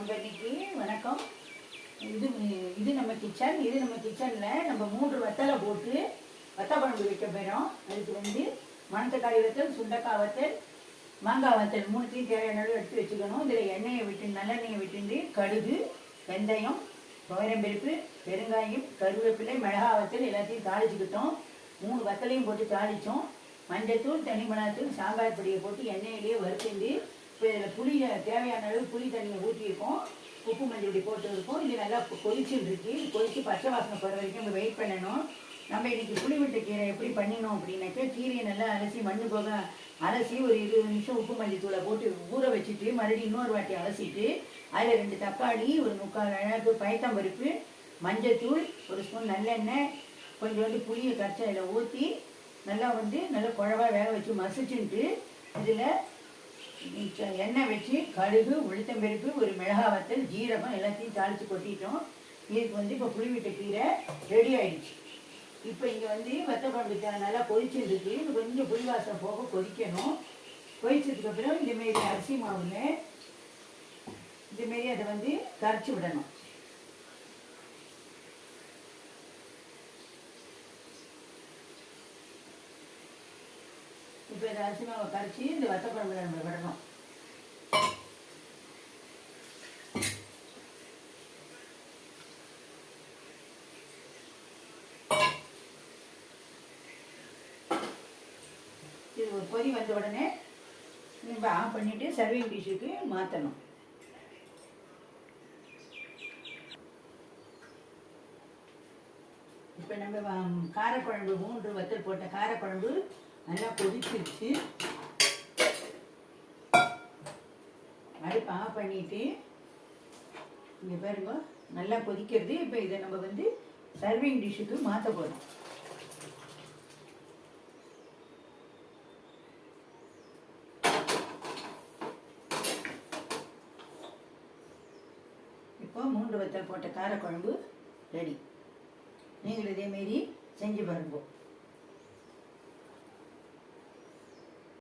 நம்ம இன்னைக்கு வணக்கம். இது இது நம்ம கிச்சனில் நம்ம 3 வத்தலை போட்டு வத்த குழம்பு வைக்க போகிறோம். அதுக்கு மணத்தக்காளி வத்தல், சுண்டக்காய் வத்தல், மாங்காய் வத்தல் 3த்தையும் தேவையான அளவு எடுத்து வச்சுக்கணும். இதில் எண்ணெயை விட்டு நல்லெண்ணெயை விட்டுண்டு கடுகு, வெந்தயம், துவரம்பருப்பு, பெருங்காயம், கருவேப்பிலை, மிளகா வத்தல் எல்லாத்தையும் தாளிச்சுக்கிட்டோம். 3 வத்தலையும் போட்டு தாளித்தோம். மஞ்சத்தூள், தனி மிளகாத்தூள், சாம்பார் பொடியை போட்டு எண்ணெயிலேயே வறுத்துண்டு இப்போ இதில் புளியை தேவையான அளவு புளி தண்ணியை ஊற்றியிருக்கோம். உப்பு மஞ்சள் போட்டு இருக்கோம். இது நல்லா கொதிச்சுட்டு இருக்கு. கொதித்து பச்சை வாசனை போகிற வரைக்கும் நம்ம வெயிட் பண்ணணும். நம்ம இன்றைக்கி புளி விட்ட கீரை எப்படி பண்ணினோம் அப்படின்னாக்கா, கீரையை நல்லா அலசி மண்ணு போக அலசி ஒரு 20 நிமிஷம் உப்பு மஞ்சள் தூளை போட்டு ஊற வச்சுட்டு மறுபடியும் இன்னொரு வாட்டி அலசிட்டு அதில் 2 தக்காளி, ஒரு 3/4 அளவுக்கு பயத்தம்பருப்பு, மஞ்சத்தூள், ஒரு ஸ்பூன் நல்லெண்ணெய், கொஞ்சம் புளியை கரைச்சி அதில் ஊற்றி நல்லா நல்லா குழவா வேக வச்சு மசிச்சுட்டு இதில் எண்ணெய் வச்சு கடுகு, உளுத்தம்பருப்பு, ஒரு மிளகாய் வத்தல், ஜீரகம் எல்லாத்தையும் தாளித்து கொட்டிட்டோம். இதுக்கு இப்போ புளி விட்ட கீரை ரெடி ஆயிடுச்சு. இப்போ இங்கே வத்த குழம்பு நல்லா கொதிச்சுருக்கு. இன்னும் கொஞ்சம் புளி வாசம் போக கொதிக்கணும். கொதிச்சதுக்கப்புறம் இந்தமாரி அரிசி மாவில் இதுமாரி அதை கரைச்சி விடணும். இப்போ இந்த அரிசி மாவை கரைச்சி இந்த வத்த குழம்புல நம்ம விடணும். இது ஒரு கொதி வந்த உடனே நம்ம ஆஃப் பண்ணிவிட்டு சர்விங் டிஷ்ஷுக்கு மாற்றணும். இப்போ நம்ம காரக்குழம்பு 3 வத்தல் போட்ட காரக்குழம்பு நல்லா கொதிச்சிருச்சு. அடுப்பு ஆஃப் பண்ணிட்டு இங்கே பாருங்க நல்லா கொதிக்கிறது. இப்போ இதை நம்ம சர்விங் டிஷ்ஷுக்கு மாற்ற போகிறோம். இப்போ 3 வத்தல் போட்ட காரக்குழம்பு ரெடி. நீங்கள் இதேமாரி செஞ்சு பாருங்க.